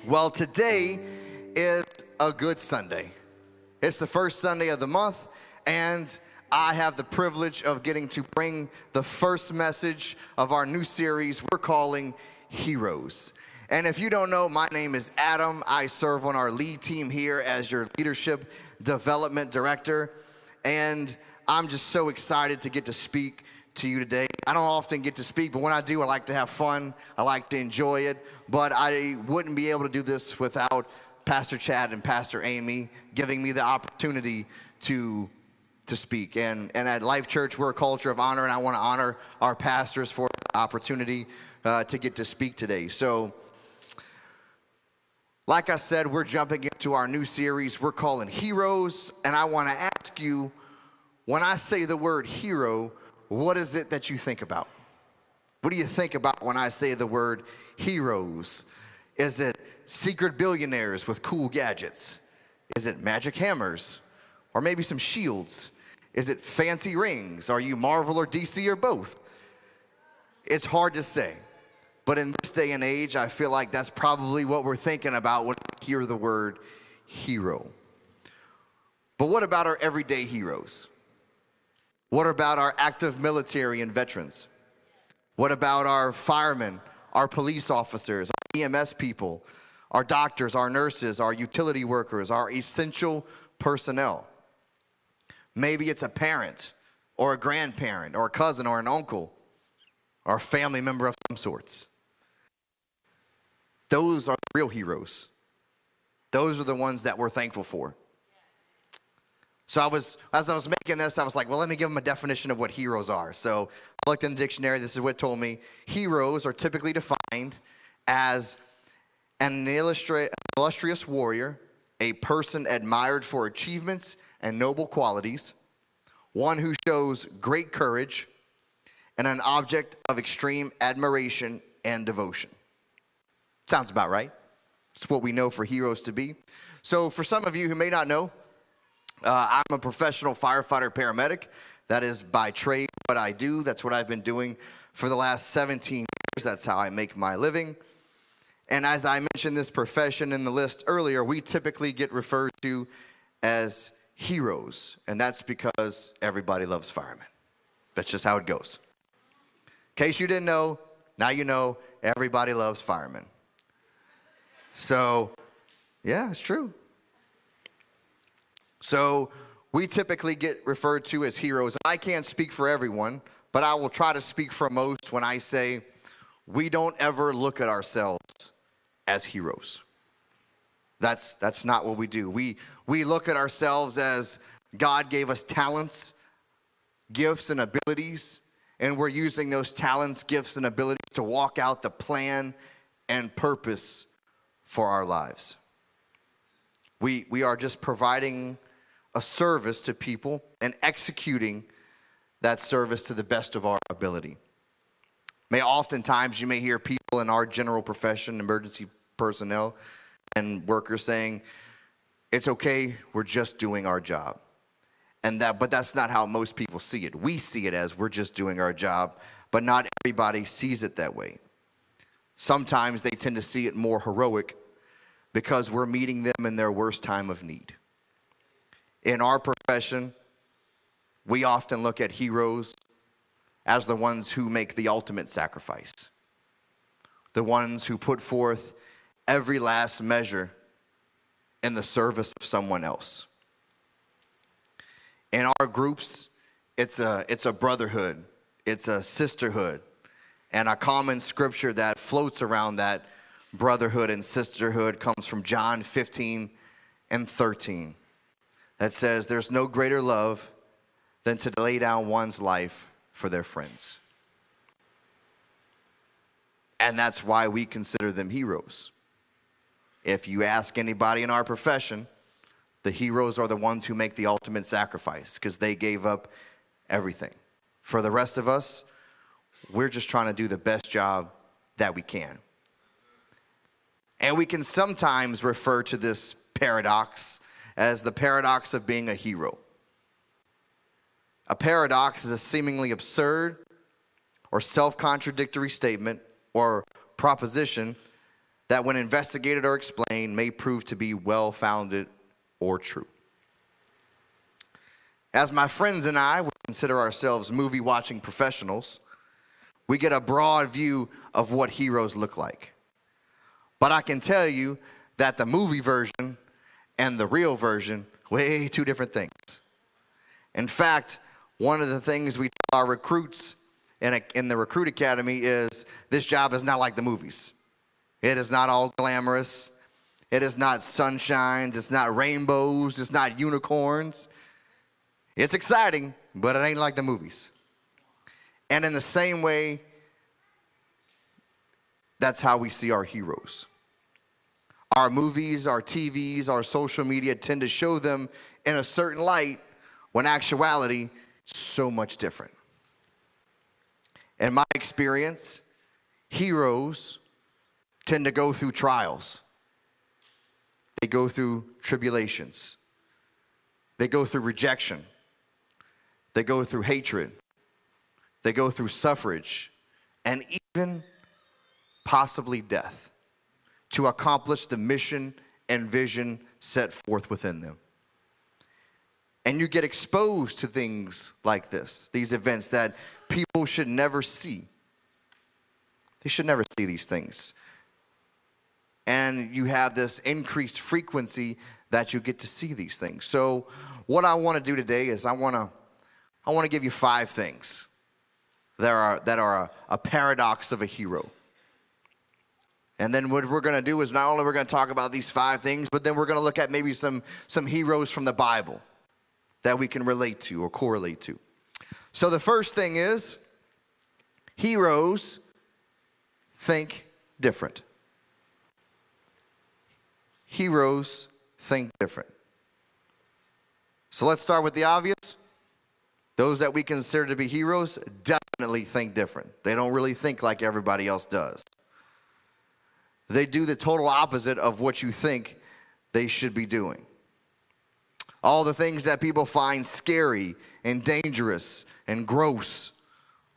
Well, today is a good Sunday. It's the first Sunday of the month, and I have the privilege of getting to bring the first message of our new series we're calling Heroes. And if you don't know, my name is Adam. I serve on our lead team here as your leadership development director. And I'm just so excited to get to speak to you today. I don't often get to speak, but when I do, I like to have fun. I like to enjoy it. But I wouldn't be able to do this without Pastor Chad and Pastor Amy giving me the opportunity to speak. And at Life.church, we're a culture of honor, and I want to honor our pastors for the opportunity to get to speak today. So, like I said, we're jumping into our new series we're calling Heroes, and I want to ask you, when I say the word hero, what is it that you think about? What do you think about when I say the word heroes? Is it secret billionaires with cool gadgets? Is it magic hammers? Or maybe some shields? Is it fancy rings? Are you Marvel or DC or both? It's hard to say. But in this day and age, I feel like that's probably what we're thinking about when we hear the word hero. But what about our everyday heroes? What about our active military and veterans? What about our firemen, our police officers, our EMS people, our doctors, our nurses, our utility workers, our essential personnel? Maybe it's a parent or a grandparent or a cousin or an uncle or a family member of some sorts. Those are the real heroes. Those are the ones that we're thankful for. So as I was making this, I was like, well, let me give them a definition of what heroes are. So I looked in the dictionary. This is what it told me. Heroes are typically defined as an illustrious warrior, a person admired for achievements and noble qualities, one who shows great courage, and an object of extreme admiration and devotion. Sounds about right. It's what we know for heroes to be. So for some of you who may not know, I'm a professional firefighter paramedic. That is by trade what I do. That's what I've been doing for the last 17 years. That's how I make my living. And as I mentioned this profession in the list earlier, we typically get referred to as heroes. And that's because everybody loves firemen. That's just how it goes. In case you didn't know, now you know everybody loves firemen. So, yeah, it's true. So we typically get referred to as heroes. I can't speak for everyone, but I will try to speak for most when I say we don't ever look at ourselves as heroes. That's not what we do. We look at ourselves as God gave us talents, gifts, and abilities, and we're using those talents, gifts, and abilities to walk out the plan and purpose for our lives. We are just providing a service to people and executing that service to the best of our ability. Oftentimes you may hear people in our general profession, emergency personnel and workers saying, it's okay, we're just doing our job. But that's not how most people see it. We see it as we're just doing our job, but not everybody sees it that way. Sometimes they tend to see it more heroic because we're meeting them in their worst time of need. In our profession, we often look at heroes as the ones who make the ultimate sacrifice, the ones who put forth every last measure in the service of someone else. In our groups, it's a brotherhood, it's a sisterhood, and a common scripture that floats around that brotherhood and sisterhood comes from John 15 and 13. That says, there's no greater love than to lay down one's life for their friends. And that's why we consider them heroes. If you ask anybody in our profession, the heroes are the ones who make the ultimate sacrifice because they gave up everything. For the rest of us, we're just trying to do the best job that we can. And we can sometimes refer to this paradox as the paradox of being a hero. A paradox is a seemingly absurd or self-contradictory statement or proposition that when investigated or explained may prove to be well-founded or true. As my friends and I would consider ourselves movie-watching professionals, we get a broad view of what heroes look like. But I can tell you that the movie version and the real version, way two different things. In fact, one of the things we tell our recruits in the Recruit Academy is this job is not like the movies. It is not all glamorous. It is not sunshines. It's not rainbows. It's not unicorns. It's exciting, but it ain't like the movies. And in the same way, that's how we see our heroes. Our movies, our TVs, our social media tend to show them in a certain light when actuality is so much different. In my experience, heroes tend to go through trials. They go through tribulations. They go through rejection. They go through hatred. They go through suffrage and even possibly death to accomplish the mission and vision set forth within them. And you get exposed to things like this, these events that people should never see. They should never see these things. And you have this increased frequency that you get to see these things. So what I want to do today is I want to give you 5 things that are a paradox of a hero. And then what we're going to do is not only we're going to talk about these 5 things, but then we're going to look at maybe some heroes from the Bible that we can relate to or correlate to. So the first thing is heroes think different. Heroes think different. So let's start with the obvious. Those that we consider to be heroes definitely think different. They don't really think like everybody else does. They do the total opposite of what you think they should be doing. All the things that people find scary and dangerous and gross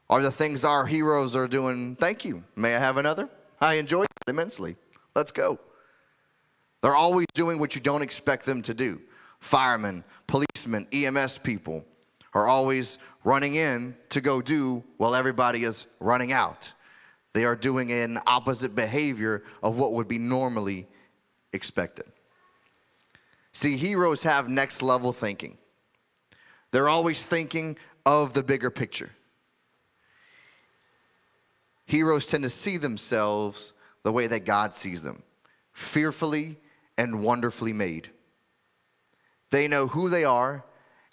are the things our heroes are doing. Thank you. May I have another? I enjoyed it immensely. Let's go. They're always doing what you don't expect them to do. Firemen, policemen, EMS people are always running in to go do while everybody is running out. They are doing an opposite behavior of what would be normally expected. See, heroes have next level thinking. They're always thinking of the bigger picture. Heroes tend to see themselves the way that God sees them, fearfully and wonderfully made. They know who they are,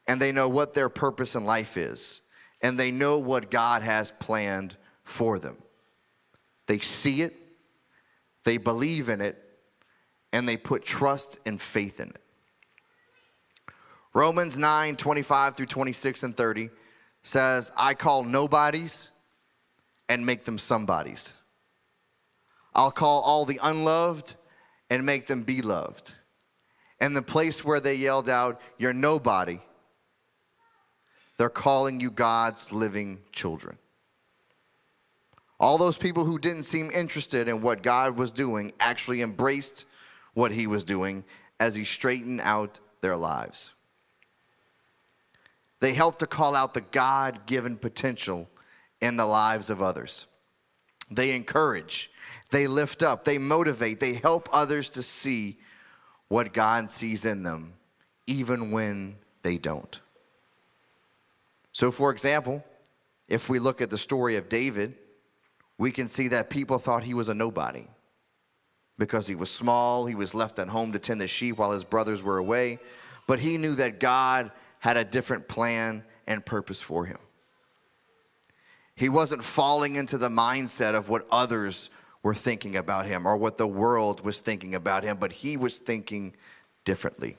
and they know what their purpose in life is, and they know what God has planned for them. They see it, they believe in it, and they put trust and faith in it. Romans 9:25 through 26 and 30 says, I call nobodies and make them somebodies. I'll call all the unloved and make them be loved. And the place where they yelled out, you're nobody, they're calling you God's living children. All those people who didn't seem interested in what God was doing actually embraced what he was doing as he straightened out their lives. They helped to call out the God-given potential in the lives of others. They encourage, they lift up, they motivate, they help others to see what God sees in them, even when they don't. So, for example, if we look at the story of David, we can see that people thought he was a nobody because he was small, he was left at home to tend the sheep while his brothers were away, but he knew that God had a different plan and purpose for him. He wasn't falling into the mindset of what others were thinking about him or what the world was thinking about him, but he was thinking differently.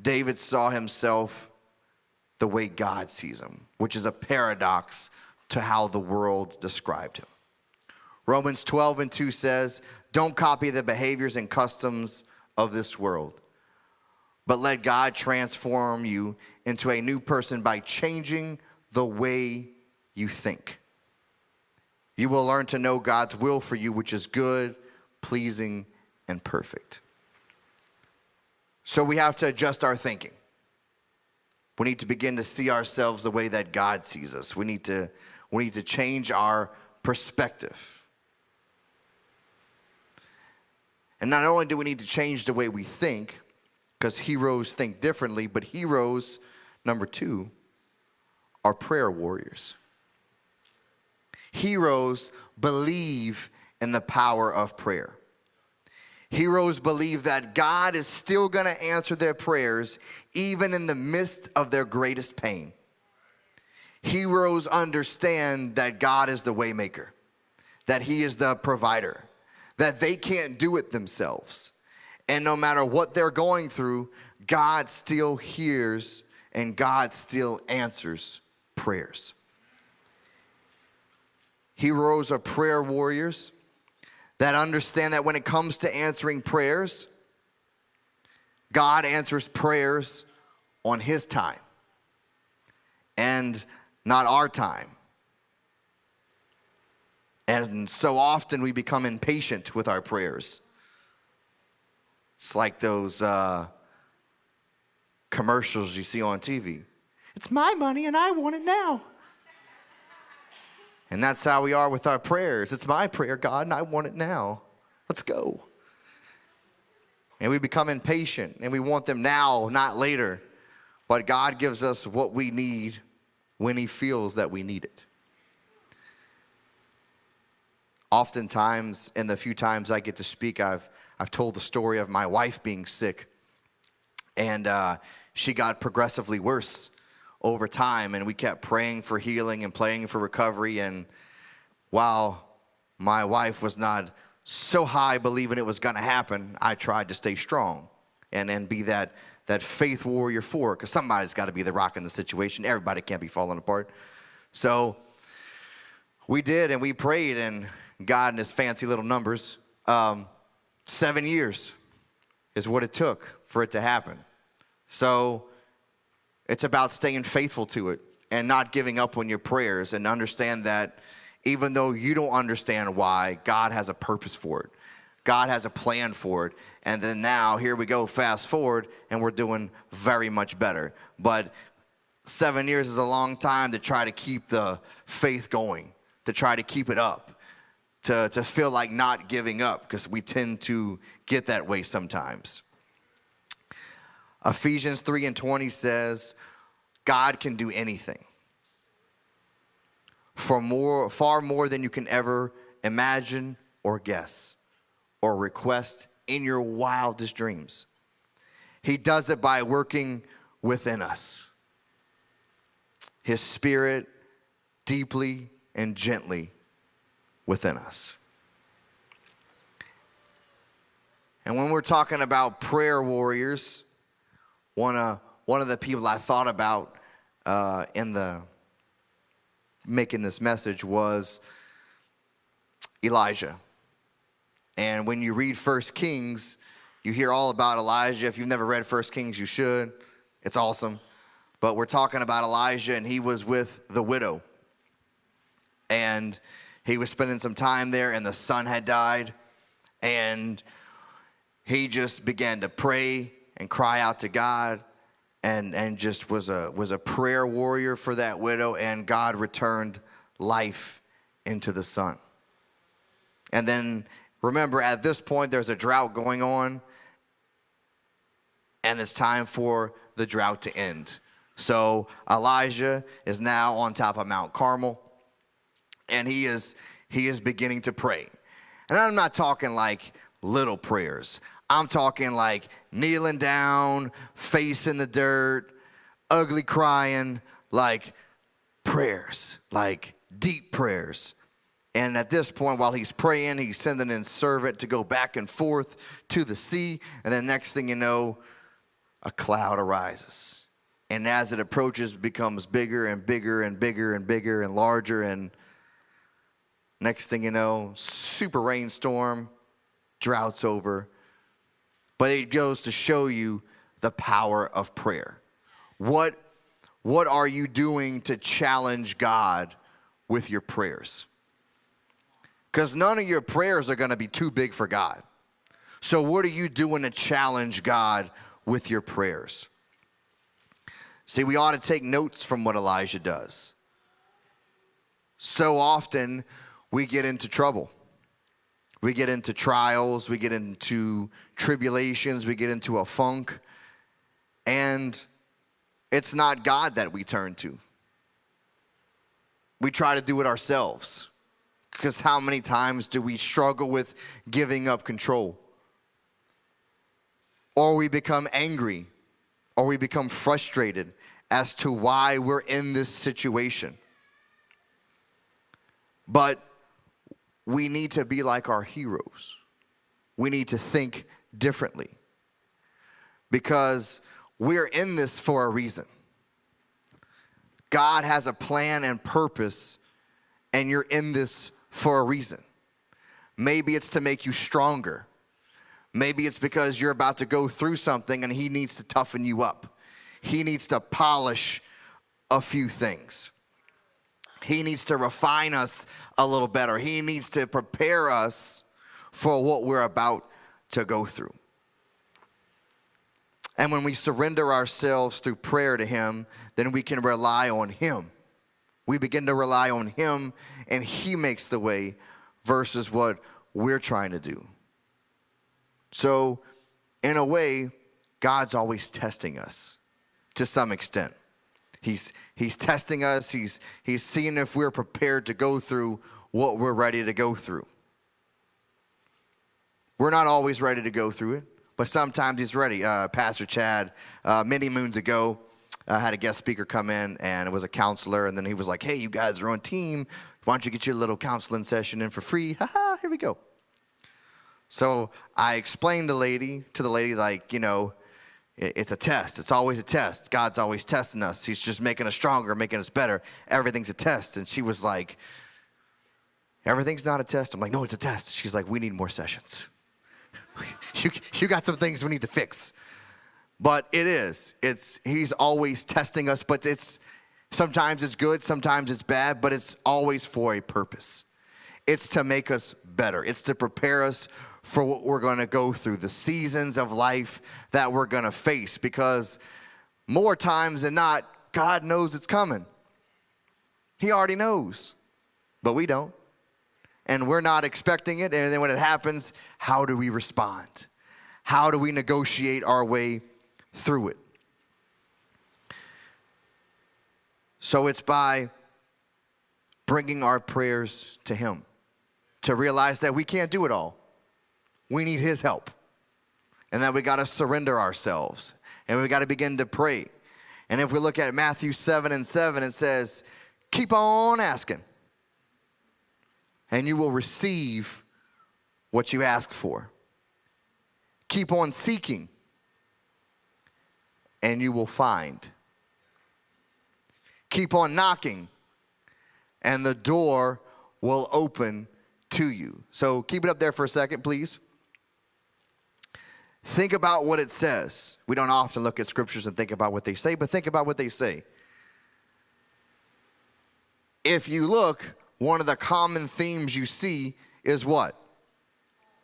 David saw himself the way God sees him, which is a paradox to how the world described him. Romans 12:2 says, don't copy the behaviors and customs of this world, but let God transform you into a new person by changing the way you think. You will learn to know God's will for you, which is good, pleasing, and perfect. So we have to adjust our thinking. We need to begin to see ourselves the way that God sees us. We need to change our perspective. And not only do we need to change the way we think, because heroes think differently, but heroes, number 2, are prayer warriors. Heroes believe in the power of prayer. Heroes believe that God is still going to answer their prayers even in the midst of their greatest pain. Heroes understand that God is the waymaker, that he is the provider, that they can't do it themselves. And no matter what they're going through, God still hears and God still answers prayers. Heroes are prayer warriors that understand that when it comes to answering prayers, God answers prayers on his time and not our time. And so often we become impatient with our prayers. It's like those commercials you see on TV. It's my money and I want it now. And that's how we are with our prayers. It's my prayer, God, and I want it now. Let's go. And we become impatient, and we want them now, not later. But God gives us what we need when he feels that we need it. Oftentimes, in the few times I get to speak, I've told the story of my wife being sick. And she got progressively worse over time, and we kept praying for healing and praying for recovery. And while my wife was not so high believing it was going to happen, I tried to stay strong and be that faith warrior for her, because somebody's got to be the rock in the situation. Everybody can't be falling apart. So we did, and we prayed, and God in his fancy little numbers, 7 years is what it took for it to happen. So it's about staying faithful to it and not giving up on your prayers, and understand that even though you don't understand why, God has a purpose for it. God has a plan for it. And then now, here we go, fast forward, and we're doing very much better. But 7 years is a long time to try to keep the faith going, to try to keep it up, to feel like not giving up, because we tend to get that way sometimes. Ephesians 3:20 says, God can do anything. Far more than you can ever imagine or guess or request in your wildest dreams. He does it by working within us. His Spirit deeply and gently within us. And when we're talking about prayer warriors, one of the people I thought about in making this message was Elijah. And when you read 1 Kings, you hear all about Elijah. If you've never read 1 Kings, you should. It's awesome. But we're talking about Elijah, and he was with the widow. And he was spending some time there, and the son had died. And he just began to pray and cry out to God, and just was a prayer warrior for that widow, and God returned life into the son. And then remember, at this point, there's a drought going on, and it's time for the drought to end. So Elijah is now on top of Mount Carmel, and he is beginning to pray. And I'm not talking like little prayers. I'm talking like kneeling down, face in the dirt, ugly crying, like prayers, like deep prayers. And at this point, while he's praying, he's sending in servant to go back and forth to the sea. And then next thing you know, a cloud arises. And as it approaches, it becomes bigger and bigger and bigger and bigger and larger. And next thing you know, super rainstorm, drought's over. But it goes to show you the power of prayer. What are you doing to challenge God with your prayers? Because none of your prayers are going to be too big for God. So what are you doing to challenge God with your prayers? See, we ought to take notes from what Elijah does. So often we get into trouble. We get into trials, we get into tribulations, we get into a funk, and it's not God that we turn to. We try to do it ourselves, because how many times do we struggle with giving up control? Or we become angry, or we become frustrated as to why we're in this situation. But we need to be like our heroes. We need to think differently, because we're in this for a reason. God has a plan and purpose, and you're in this for a reason. Maybe it's to make you stronger. Maybe it's because you're about to go through something and he needs to toughen you up. He needs to polish a few things. He needs to refine us a little better. He needs to prepare us for what we're about to go through. And when we surrender ourselves through prayer to him, then we can rely on him. We begin to rely on him, and he makes the way versus what we're trying to do. So, in a way, God's always testing us to some extent. He's testing us. He's seeing if we're prepared to go through what we're ready to go through. We're not always ready to go through it, but sometimes he's ready. Pastor Chad, many moons ago, had a guest speaker come in, and it was a counselor, and then he was like, hey, you guys are on team. Why don't you get your little counseling session in for free? Ha-ha, here we go. So I explained to the lady, like, you know, it's a test. It's always a test. God's always testing us. He's just making us stronger, making us better. Everything's a test. And she was like, everything's not a test. I'm like, no, it's a test. She's like, we need more sessions. You got some things we need to fix. But it is. He's always testing us, but sometimes it's good, sometimes it's bad, but it's always for a purpose. It's to make us better. It's to prepare us for what we're going to go through, the seasons of life that we're going to face, because more times than not, God knows it's coming. He already knows, but we don't. And we're not expecting it, and then when it happens, how do we respond? How do we negotiate our way through it? So it's by bringing our prayers to him, to realize that we can't do it all. We need his help, and that we got to surrender ourselves, and we got to begin to pray. And if we look at Matthew 7:7, it says, keep on asking, and you will receive what you ask for. Keep on seeking, and you will find. Keep on knocking, and the door will open to you. So keep it up there for a second, please. Think about what it says. We don't often look at scriptures and think about what they say, but think about what they say. If you look, one of the common themes you see is what?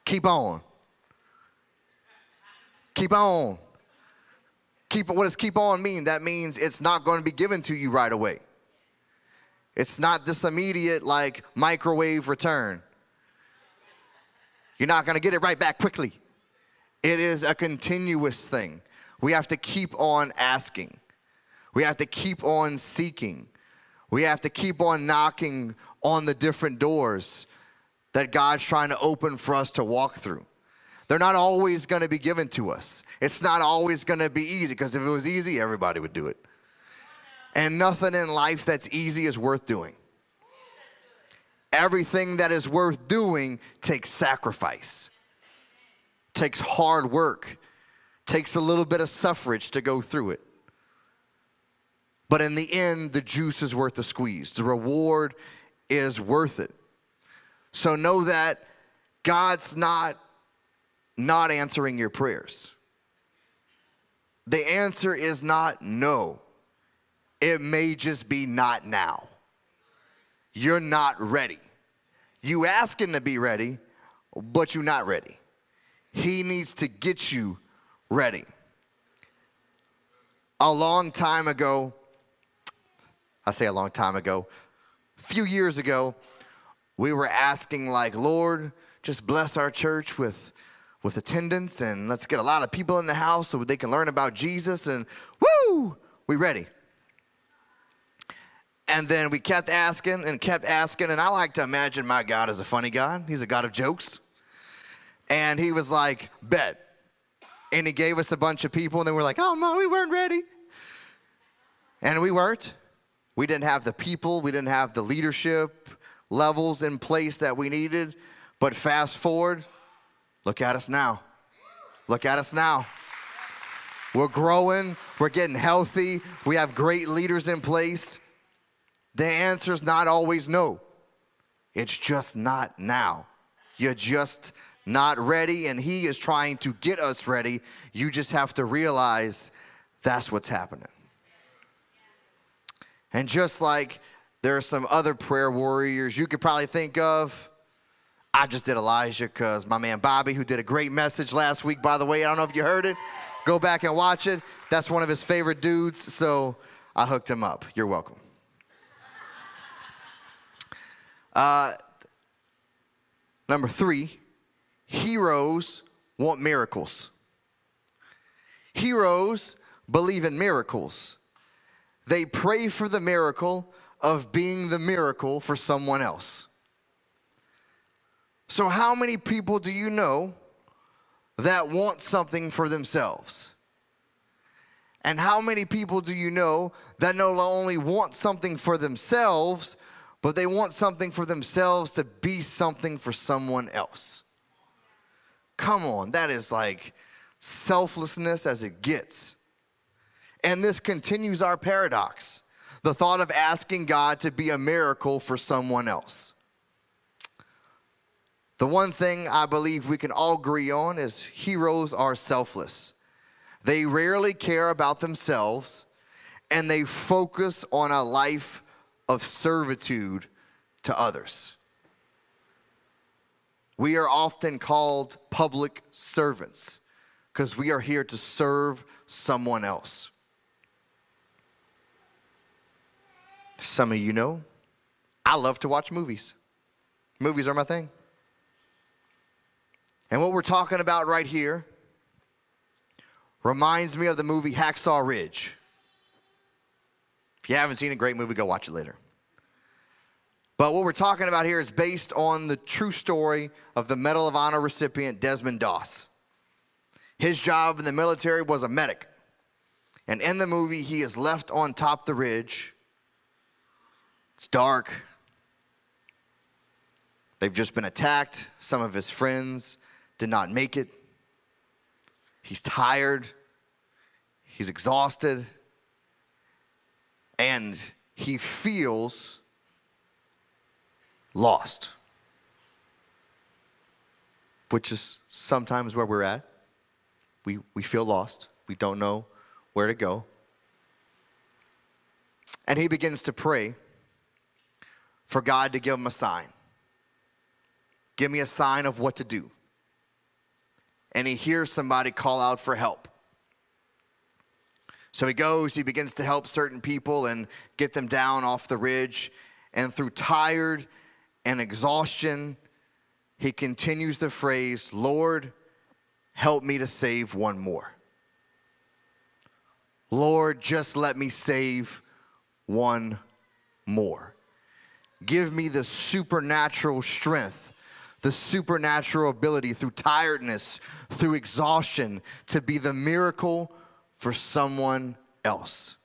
Keep on. Keep on. What does keep on mean? That means it's not going to be given to you right away. It's not this immediate, like, microwave return. You're not going to get it right back quickly. It is a continuous thing. We have to keep on asking. We have to keep on seeking. We have to keep on knocking on the different doors that God's trying to open for us to walk through. They're not always going to be given to us. It's not always going to be easy, because if it was easy, everybody would do it. And nothing in life that's easy is worth doing. Everything that is worth doing takes sacrifice, takes hard work, takes a little bit of suffrage to go through it. But in the end, the juice is worth the squeeze. The reward is worth it. So know that God's not answering your prayers. The answer is not no. It may just be not now. You're not ready. You asking to be ready, but you're not ready. He needs to get you ready. A long time ago, a few years ago, we were asking like, Lord, just bless our church with attendance, and let's get a lot of people in the house so they can learn about Jesus, and woo, we ready. And then we kept asking, and I like to imagine my God as a funny God. He's a God of jokes. And he was like, bet. And he gave us a bunch of people, and then we're like, oh no, we weren't ready. And we weren't. We didn't have the people, we didn't have the leadership levels in place that we needed. But fast forward, look at us now. Look at us now. We're growing, we're getting healthy, we have great leaders in place. The answer's not always no. It's just not now. You're just not ready, and he is trying to get us ready. You just have to realize that's what's happening. And just like there are some other prayer warriors you could probably think of, I just did Elijah because my man Bobby, who did a great message last week, by the way, I don't know if you heard it. Go back and watch it. That's one of his favorite dudes, so I hooked him up. You're welcome. Number 3, heroes want miracles. Heroes believe in miracles. They pray for the miracle of being the miracle for someone else. So how many people do you know that want something for themselves? And how many people do you know that not only want something for themselves, but they want something for themselves to be something for someone else? Come on, that is like selflessness as it gets. And this continues our paradox, the thought of asking God to be a miracle for someone else. The one thing I believe we can all agree on is heroes are selfless. They rarely care about themselves, and they focus on a life of servitude to others. We are often called public servants because we are here to serve someone else. Some of you know, I love to watch movies. Movies are my thing. And what we're talking about right here reminds me of the movie Hacksaw Ridge. If you haven't seen a great movie, go watch it later. But what we're talking about here is based on the true story of the Medal of Honor recipient Desmond Doss. His job in the military was a medic. And in the movie, he is left on top of the ridge. It's dark. They've just been attacked. Some of his friends did not make it. He's tired. He's exhausted. And he feels lost, which is sometimes where we're at. We feel lost. We don't know where to go. And he begins to pray for God to give him a sign. Give me a sign of what to do. And he hears somebody call out for help. So he goes, he begins to help certain people and get them down off the ridge. And through tired and exhaustion, he continues the phrase, Lord, help me to save one more. Lord, just let me save one more. Give me the supernatural strength, the supernatural ability through tiredness, through exhaustion, to be the miracle for someone else.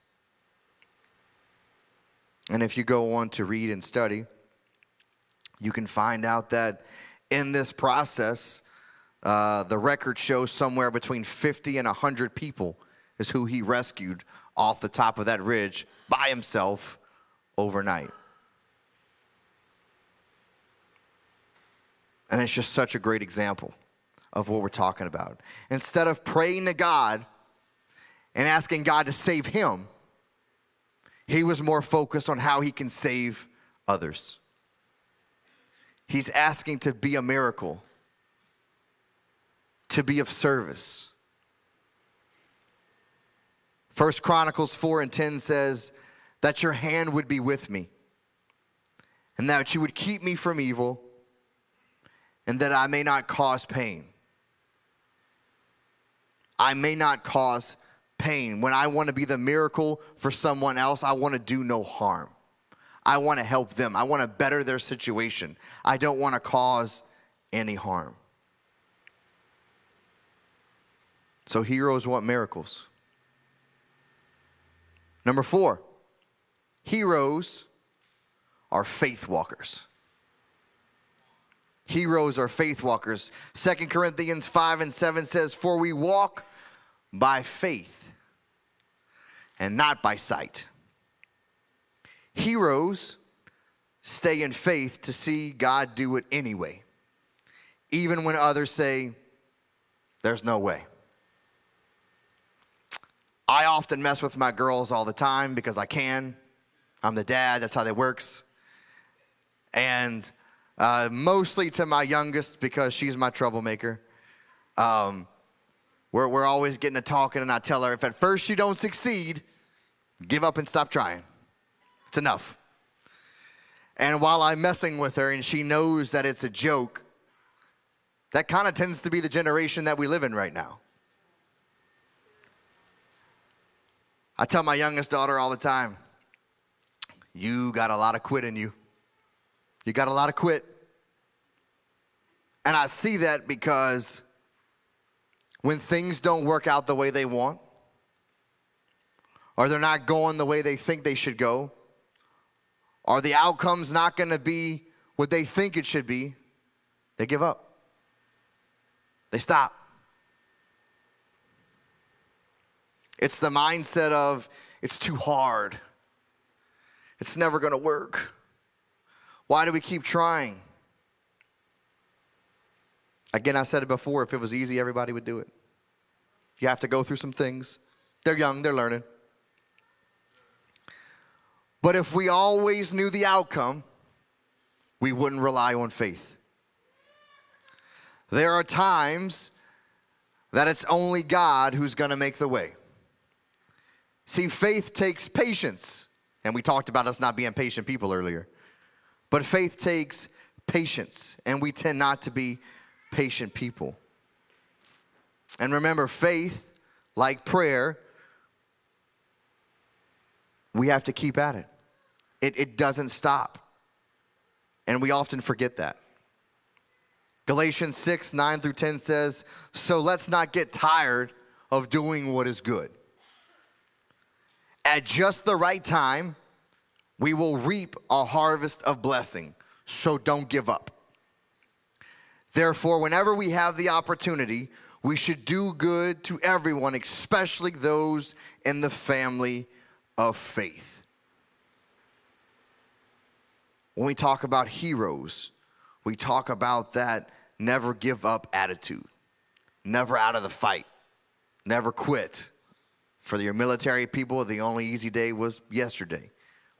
And if you go on to read and study, you can find out that in this process, the record shows somewhere between 50 and 100 people is who he rescued off the top of that ridge by himself overnight. And it's just such a great example of what we're talking about. Instead of praying to God and asking God to save him, he was more focused on how he can save others. He's asking to be a miracle, to be of service. 1 Chronicles 4:10 says that your hand would be with me, and that you would keep me from evil, and that I may not cause pain. I may not cause pain. When I want to be the miracle for someone else, I want to do no harm. I want to help them. I want to better their situation. I don't want to cause any harm. So heroes want miracles. Number 4, heroes are faith walkers. Heroes are faith walkers. 2 Corinthians 5:7 says, for we walk by faith and not by sight. Heroes stay in faith to see God do it anyway, even when others say, there's no way. I often mess with my girls all the time because I can. I'm the dad, that's how that works. And mostly to my youngest because she's my troublemaker. We're always getting to talking, and I tell her, if at first you don't succeed, give up and stop trying. It's enough. And while I'm messing with her and she knows that it's a joke, that kind of tends to be the generation that we live in right now. I tell my youngest daughter all the time, you got a lot of quit in you. You got a lot of quit. And I see that because when things don't work out the way they want, or they're not going the way they think they should go, or the outcome's not going to be what they think it should be, they give up. They stop. It's the mindset of, it's too hard. It's never going to work. Why do we keep trying? Again, I said it before, if it was easy, everybody would do it. You have to go through some things. They're young, they're learning. But if we always knew the outcome, we wouldn't rely on faith. There are times that it's only God who's going to make the way. See, faith takes patience. And we talked about us not being patient people earlier. But faith takes patience, and we tend not to be patient people. And remember, faith, like prayer, we have to keep at it. It doesn't stop. And we often forget that. Galatians 6:9-10 says, so let's not get tired of doing what is good. At just the right time, we will reap a harvest of blessing, so don't give up. Therefore, whenever we have the opportunity, we should do good to everyone, especially those in the family of faith. When we talk about heroes, we talk about that never give up attitude, never out of the fight, never quit. For your military people, the only easy day was yesterday.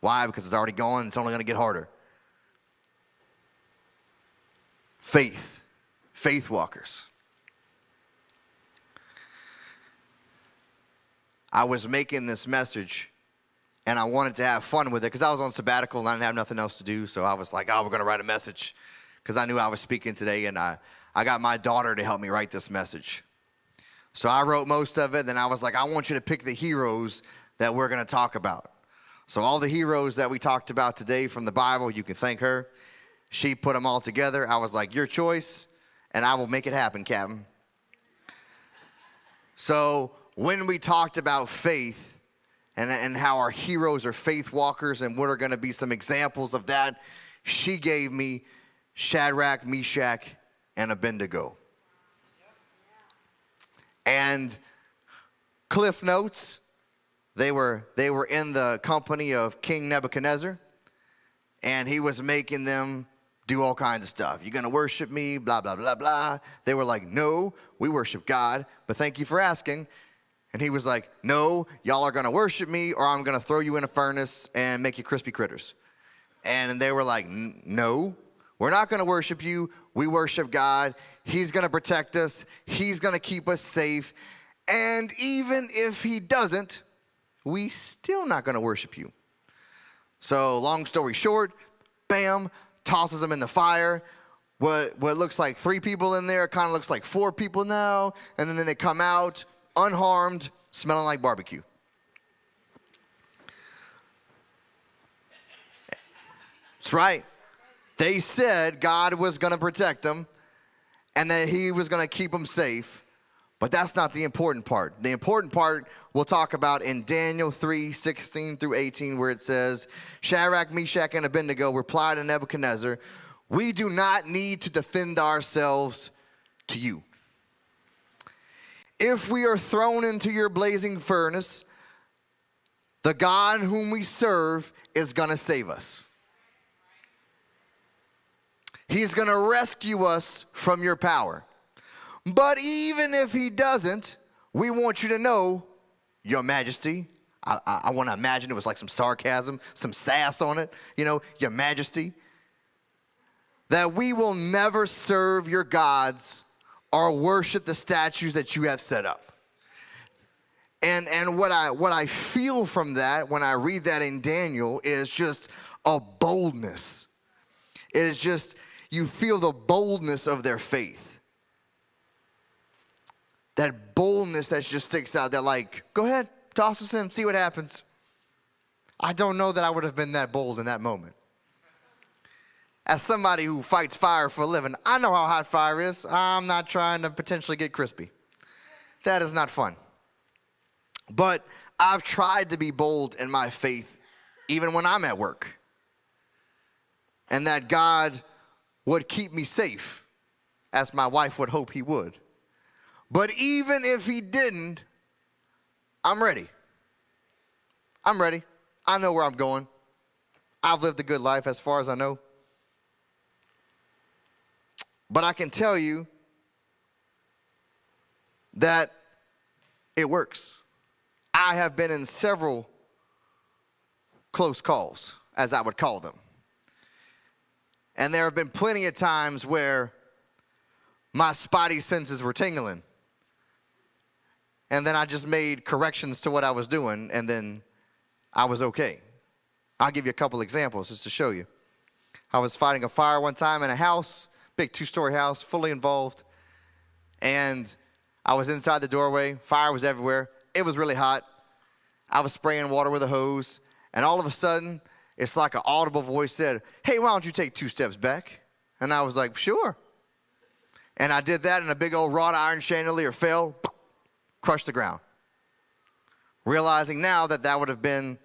Why? Because it's already gone. It's only going to get harder. Faith walkers. I was making this message, and I wanted to have fun with it because I was on sabbatical and I didn't have nothing else to do. So I was like, oh, we're going to write a message because I knew I was speaking today, and I got my daughter to help me write this message. So I wrote most of it, and I was like, I want you to pick the heroes that we're going to talk about. So all the heroes that we talked about today from the Bible, you can thank her. She put them all together. I was like, your choice, and I will make it happen, Captain. So when we talked about faith and how our heroes are faith walkers and what are going to be some examples of that, she gave me Shadrach, Meshach, and Abednego. And Cliff Notes, they were in the company of King Nebuchadnezzar, and he was making them do all kinds of stuff. You're going to worship me, blah, blah, blah, blah. They were like, no, we worship God, but thank you for asking. And he was like, no, y'all are going to worship me, or I'm going to throw you in a furnace and make you crispy critters. And they were like, no, We're not going to worship you. We worship God. He's going to protect us. He's going to keep us safe. And even if he doesn't, we still not going to worship you. So long story short, bam, tosses them in the fire. What looks like 3 people in there kind of looks like 4 people now. And then they come out unharmed, smelling like barbecue. That's right. They said God was going to protect them and that he was going to keep them safe. But that's not the important part. The important part we'll talk about in Daniel 3:16 through 18, where it says, Shadrach, Meshach, and Abednego replied to Nebuchadnezzar, we do not need to defend ourselves to you. If we are thrown into your blazing furnace, the God whom we serve is going to save us. He's going to rescue us from your power. But even if he doesn't, we want you to know, your majesty. I want to imagine it was like some sarcasm, some sass on it. You know, your majesty. That we will never serve your gods or worship the statues that you have set up. And what I feel from that when I read that in Daniel is just a boldness. It is just, you feel the boldness of their faith. That boldness that just sticks out. They're like, go ahead, toss us in, see what happens. I don't know that I would have been that bold in that moment. As somebody who fights fire for a living, I know how hot fire is. I'm not trying to potentially get crispy. That is not fun. But I've tried to be bold in my faith, even when I'm at work. And that God would keep me safe, as my wife would hope he would. But even if he didn't, I'm ready. I'm ready. I know where I'm going. I've lived a good life as far as I know. But I can tell you that it works. I have been in several close calls, as I would call them. And there have been plenty of times where my spidey senses were tingling. And then I just made corrections to what I was doing, and then I was okay. I'll give you a couple examples just to show you. I was fighting a fire one time in a house, big 2-story house, fully involved. And I was inside the doorway. Fire was everywhere. It was really hot. I was spraying water with a hose. And all of a sudden, it's like an audible voice said, hey, why don't you take 2 steps back? And I was like, sure. And I did that, and a big old wrought iron chandelier fell, crushed the ground. Realizing now that that would have been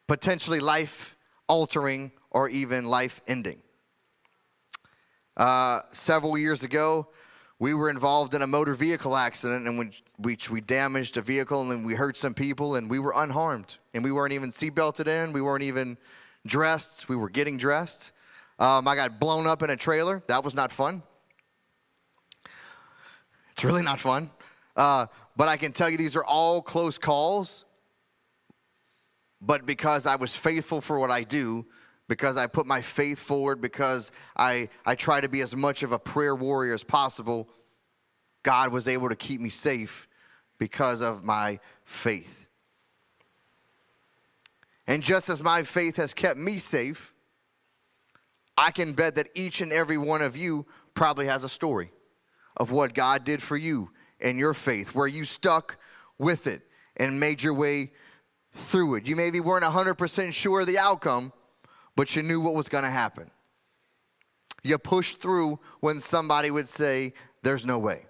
potentially life-altering or even life-ending. Several years ago, we were involved in a motor vehicle accident in which we damaged a vehicle, and then we hurt some people, and we were unharmed. And we weren't even seatbelted in. We weren't even dressed. We were getting dressed. I got blown up in a trailer. That was not fun. It's really not fun. But I can tell you these are all close calls. But because I was faithful for what I do, because I put my faith forward, because I try to be as much of a prayer warrior as possible, God was able to keep me safe because of my faith. And just as my faith has kept me safe, I can bet that each and every one of you probably has a story of what God did for you in your faith, where you stuck with it and made your way through it. You maybe weren't 100% sure of the outcome, but you knew what was going to happen. You pushed through when somebody would say, there's no way.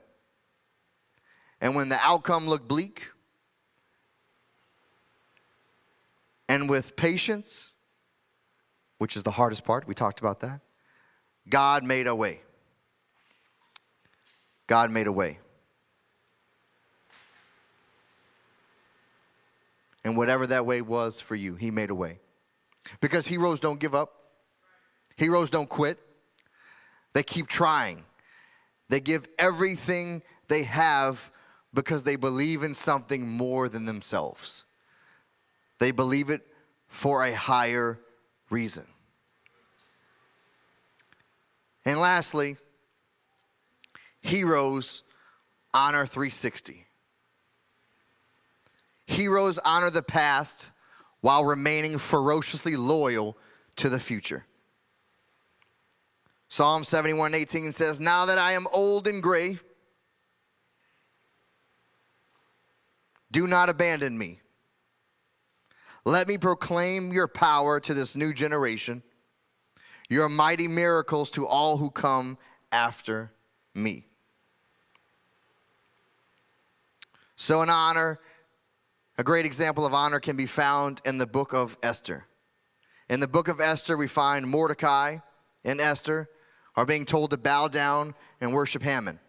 And when the outcome looked bleak, and with patience, which is the hardest part, we talked about that, God made a way. God made a way. And whatever that way was for you, he made a way. Because heroes don't give up. Heroes don't quit. They keep trying. They give everything they have because they believe in something more than themselves. They believe it for a higher reason. And lastly, heroes honor 360. Heroes honor the past while remaining ferociously loyal to the future. Psalm 71:18 says, "Now that I am old and gray, do not abandon me. Let me proclaim your power to this new generation, your mighty miracles to all who come after me." So an honor, a great example of honor can be found in the book of Esther. In the book of Esther, we find Mordecai and Esther are being told to bow down and worship Haman.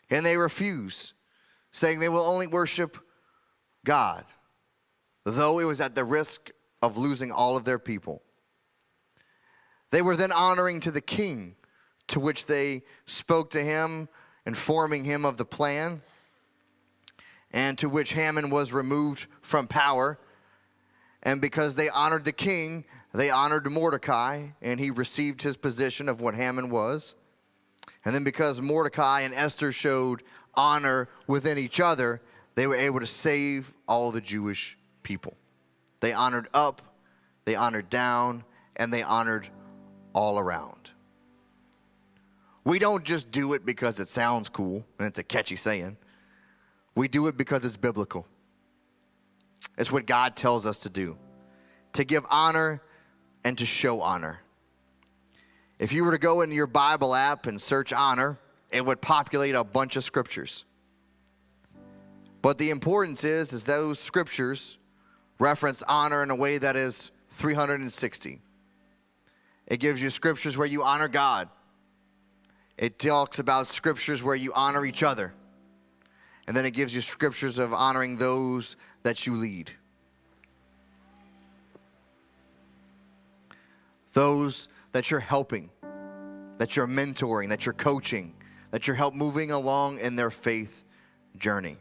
And they refuse, saying they will only worship God, though it was at the risk of losing all of their people. They were then honoring to the king, to which they spoke to him, informing him of the plan, and to which Haman was removed from power. And because they honored the king, they honored Mordecai, and he received his position of what Haman was. And then because Mordecai and Esther showed honor within each other, they were able to save all the Jewish people. They honored up, they honored down, and they honored all around. We don't just do it because it sounds cool and it's a catchy saying. We do it because it's biblical. It's what God tells us to do, to give honor and to show honor. If you were to go into your Bible app and search honor, it would populate a bunch of scriptures. But the importance is those scriptures reference honor in a way that is 360. It gives you scriptures where you honor God. It talks about scriptures where you honor each other. And then it gives you scriptures of honoring those that you lead. Those that you're helping, that you're mentoring, that you're coaching, that you're help moving along in their faith journey.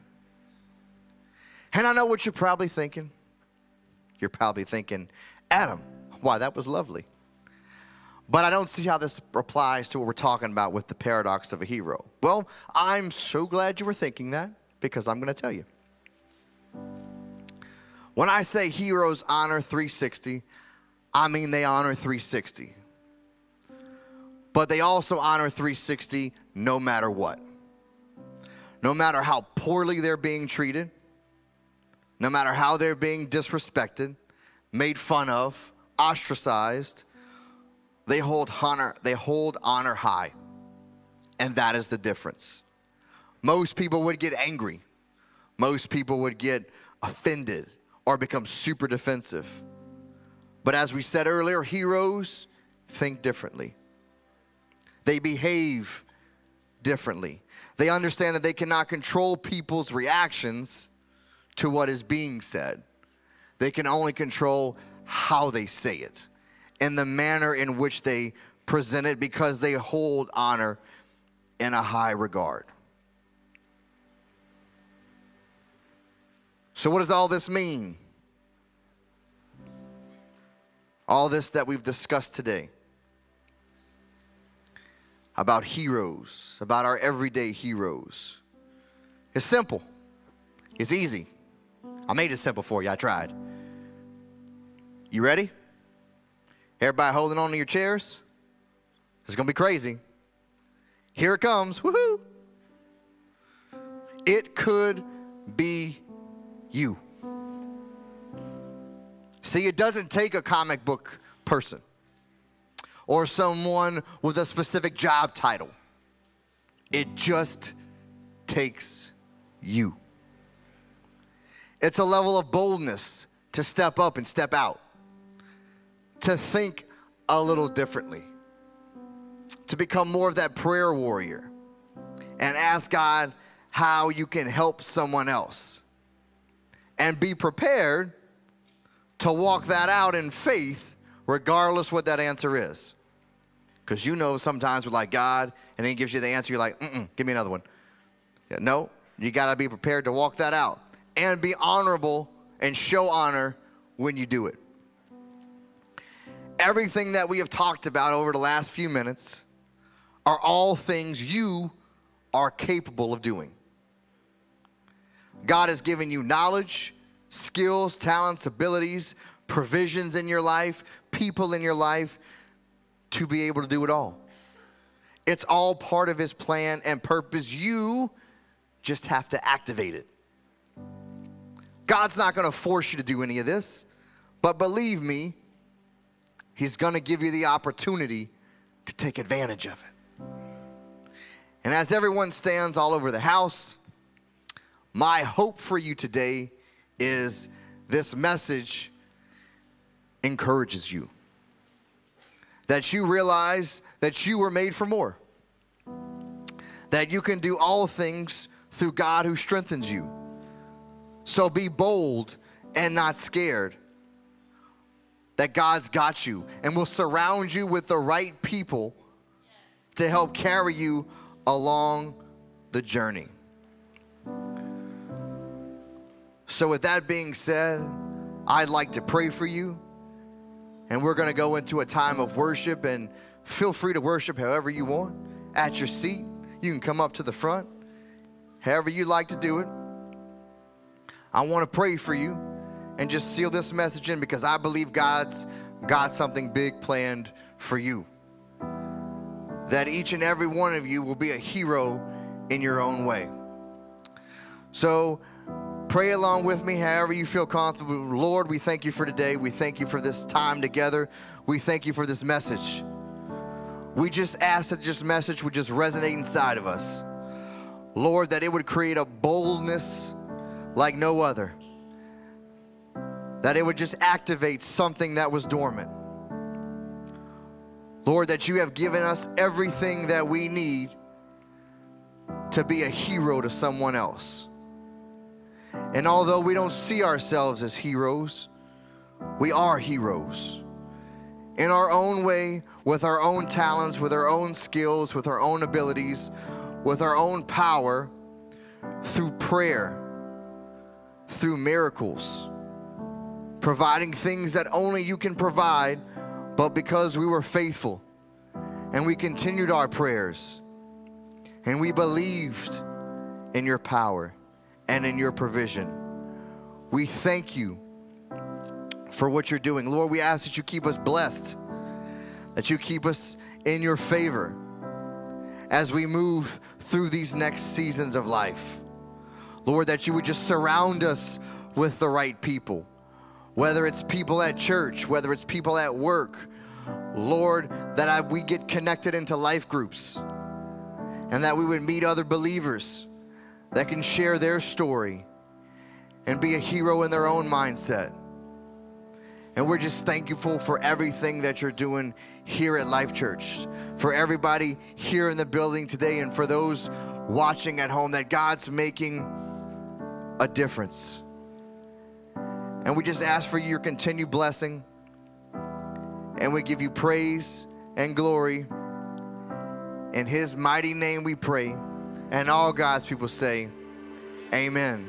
And I know what you're probably thinking. You're probably thinking, Adam, wow, that was lovely. But I don't see how this applies to what we're talking about with the paradox of a hero. Well, I'm so glad you were thinking that, because I'm going to tell you. When I say heroes honor 360, I mean they honor 360. But they also honor 360 no matter what. No matter how poorly they're being treated, no matter how they're being disrespected, made fun of, ostracized, they hold honor high. And that is the difference. Most people would get angry. Most people would get offended or become super defensive. But as we said earlier, heroes think differently. They behave differently. They understand that they cannot control people's reactions to what is being said. They can only control how they say it and the manner in which they present it, because they hold honor in a high regard. So what does all this mean? All this that we've discussed today about heroes, about our everyday heroes. It's simple. It's easy. I made it simple for you. I tried. You ready? Everybody holding on to your chairs? It's going to be crazy. Here it comes. Woohoo! It could be you. See, it doesn't take a comic book person or someone with a specific job title. It just takes you. It's a level of boldness to step up and step out, to think a little differently, to become more of that prayer warrior and ask God how you can help someone else, and be prepared to walk that out in faith regardless what that answer is. Because you know sometimes we're like, God, and then he gives you the answer, you're like, give me another one. Yeah, no, you got to be prepared to walk that out and be honorable and show honor when you do it. Everything that we have talked about over the last few minutes are all things you are capable of doing. God has given you knowledge, skills, talents, abilities, provisions in your life, people in your life to be able to do it all. It's all part of his plan and purpose. You just have to activate it. God's not going to force you to do any of this, but believe me, he's going to give you the opportunity to take advantage of it. And as everyone stands all over the house, my hope for you today is this message encourages you. That you realize that you were made for more. That you can do all things through God who strengthens you. So be bold and not scared. That God's got you and will surround you with the right people to help carry you along the journey. So with that being said, I'd like to pray for you. And we're going to go into a time of worship, and feel free to worship however you want. At your seat, you can come up to the front. However you like to do it. I want to pray for you and just seal this message in, because I believe God's got something big planned for you. That each and every one of you will be a hero in your own way. So pray along with me however you feel comfortable. Lord, we thank you for today. We thank you for this time together. We thank you for this message. We just ask that this message would just resonate inside of us. Lord, that it would create a boldness like no other. That it would just activate something that was dormant. Lord, that you have given us everything that we need to be a hero to someone else. And although we don't see ourselves as heroes, we are heroes. In our own way, with our own talents, with our own skills, with our own abilities, with our own power, through prayer, through miracles, providing things that only you can provide, but because we were faithful and we continued our prayers and we believed in your power and in your provision. We thank you for what you're doing. Lord, we ask that you keep us blessed, that you keep us in your favor as we move through these next seasons of life. Lord, that you would just surround us with the right people, whether it's people at church, whether it's people at work. Lord, that we get connected into life groups and that we would meet other believers that can share their story and be a hero in their own mindset. And we're just thankful for everything that you're doing here at Life Church, for everybody here in the building today, and for those watching at home, that God's making a difference. And we just ask for your continued blessing, and we give you praise and glory. In his mighty name we pray. And all God's people say, amen.